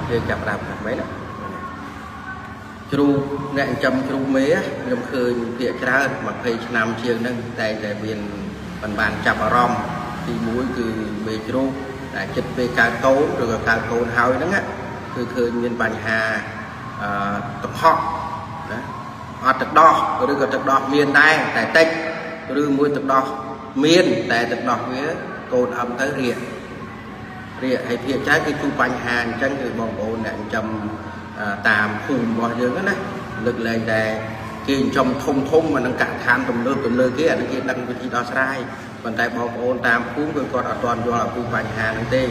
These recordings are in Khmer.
យើងចាប់ដើមថាម៉េចណាជ្រូកអ្នកចំជ្រូកមេខ្ញុំឃើញភាគច្រើន20ឆ្នាំជាងហ្នឹងតែមានបានចាប់អារម្មណ៍ទី1គឺមេជ្រូកតែចិត្តពេលកើតកូនឬក៏កើតកូនហើយហ្នឹងគឺឃើញមានបញ្ហាទឹកហក់ណាអត់ទឹកដោះឬក៏ទឹកដោះមានដែរតែតិចឬមួយទឹកដោះមានតែទឹកដោះវាកូនអឹមទៅរៀកហើយភាគច្រើនគឺជួបបញ្ហាអញ្ចឹងគឺបងប្អូនអ្នកចំតាមភូមិរបស់យើងណាលើកលែងតែគេចំធំមកនឹងកាក់ឋានទំនើបគេអានេះគេដឹងវិធីដោះស្រាយប៉ុន្តែបងប្អូនតាមភូមិគឺគាត់អត់ទាន់យល់អំពីបញ្ហាហ្នឹងទេ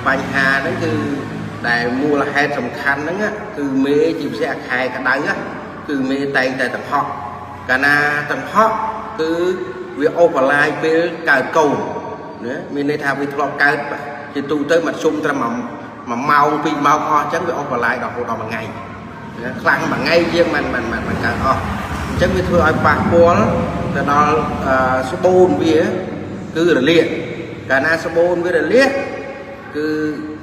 បញ្ហាហ្នឹងគឺដែលមូលហេតុសំខាន់ហ្នឹងគឺមេជាពិសេសអាខែក្តៅគឺមេតែងតែតង្ហក់កាលណាតង្ហក់គឺវាអូសបន្លាយពេលកើតកូនណាមានន័យថាវាធ្លាប់កើតជាទូទៅមកជុំត្រឹម1ម៉ោង2ម៉ោងអស់អញ្ចឹងវាអូសបន្លាយដល់1ថ្ងៃខ្លាំងមួយថ្ងៃជាងมันកើតអស់អញ្ចឹងវាធ្វើឲ្យប៉ះពាល់ទៅដល់ស្បូនវាគឺរលាកកាលណាស្បូនវារលាកគឺ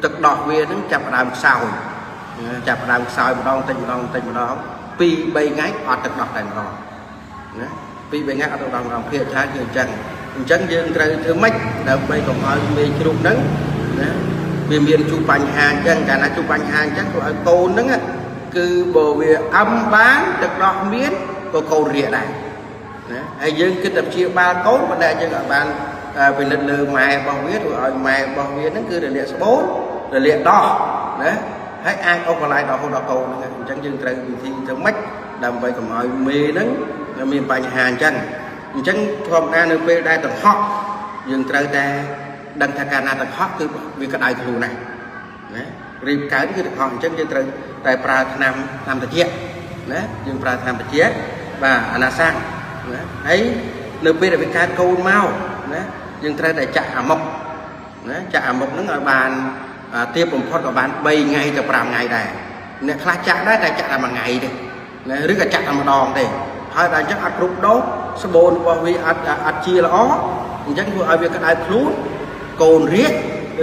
ទឹកដោះវានឹងចាប់ផ្ដើមខ្សោយម្ដងតិចម្ដង2-3ថ្ងៃអត់ទឹកដោះតែម្ដងណា2-3ថ្ងៃអត់ទឹកដោះម្ដងភាគច្រើនគឺអញ្ចឹងយើងត្រូវធ្វើម៉េចដើម្បីកុំឲ្យមេជ្រូកហ្នឹងណាវាមានជួបបញ្ហាអញ្ចឹងកាលណាជួបបញ្ហាអញ្ចឹងធ្វើឲ្យកូនហ្នឹងគឺបើវាអឹមបានទឹកដោះមានក៏កូនរាកដែរណាហើយយើងគិតតែព្យាបាលកូនប៉ុន្តែយើងអត់បានពិនិត្យលើម៉ែរបស់វាធ្វើឲ្យម៉ែរបស់វាហ្នឹងគឺរលាកស្បូនរលាកដោះណាហើយអាចអូសបន្លាយដល់កូនហ្នឹងអញ្ចឹងយើងត្រូវវិធីធ្វើម៉េចដើម្បីកុំឲ្យមេហ្នឹងមានបញ្ហាអញ្ចឹងធម្មតានៅពេលដែលតង្ហក់យើងត្រូវតែដឹងថាកាលណាតង្ហក់គឺវាក្តៅខ្លួនណារៀបកើតគឺតង្ហក់អញ្ចឹងយើងត្រូវតែប្រើថ្នាំត្រជាក់ណាយើងប្រើថ្នាំត្រជាក់បាទអាណាសាំងណាហើយនៅពេលដែលវាកើតកូនមកណាយើងត្រូវតែចាក់អាមុកណាចាក់អាមុកហ្នឹងឲ្យបានទាបបំផុតក៏បាន3ថ្ងៃទៅ5ថ្ងៃដែរអ្នកខ្លះចាក់ដែរតែចាក់តែ1ថ្ងៃទេណាឬក៏ចាក់តែម្ដងទេហើយដល់អញ្ចឹងអត់គ្រប់ដូសស្បូនរបស់វាអត់ជាល្អអញ្ចឹងធ្វើឲ្យវាក្តៅខ្លួនកូនរាក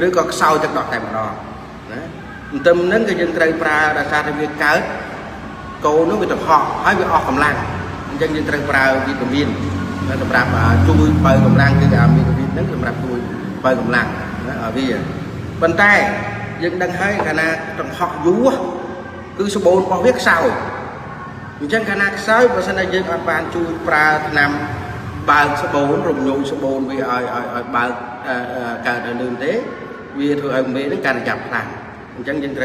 ឬក៏ខ្សោយទឹកដោះតែម្ដងណាអញ្ចឹងហ្នឹងគឺយើងត្រូវប្រើដោយសារតែវាកើតកូននោះវាទៅហក់ហើយវាអស់កម្លាំងអញ្ចឹងយើងត្រូវប្រើវីតាមីនសម្រាប់ជួយបើកម្លាំងគឺអាវីតាមីនហ្នឹងសម្រាប់ជួយបើកម្លាំងណាឲ្យវាប៉ុន្តែយើងដឹងហើយកាលណាតង្ហក់យូរគឺស្បូនរបស់វាខ្សោយអញ្ចឹងកាលណាខ្សោយបើសិនតែយើងអត់បានជួយប្រើថ្នាំបើកស្បូនរំញោចស្បូនវាឲ្យបើកកើតឲ្យលឿនទេវាធ្វើឲ្យមេនឹងកាន់តែចាប់ខ្លាំងអញ្ចឹងយើងត្រូវ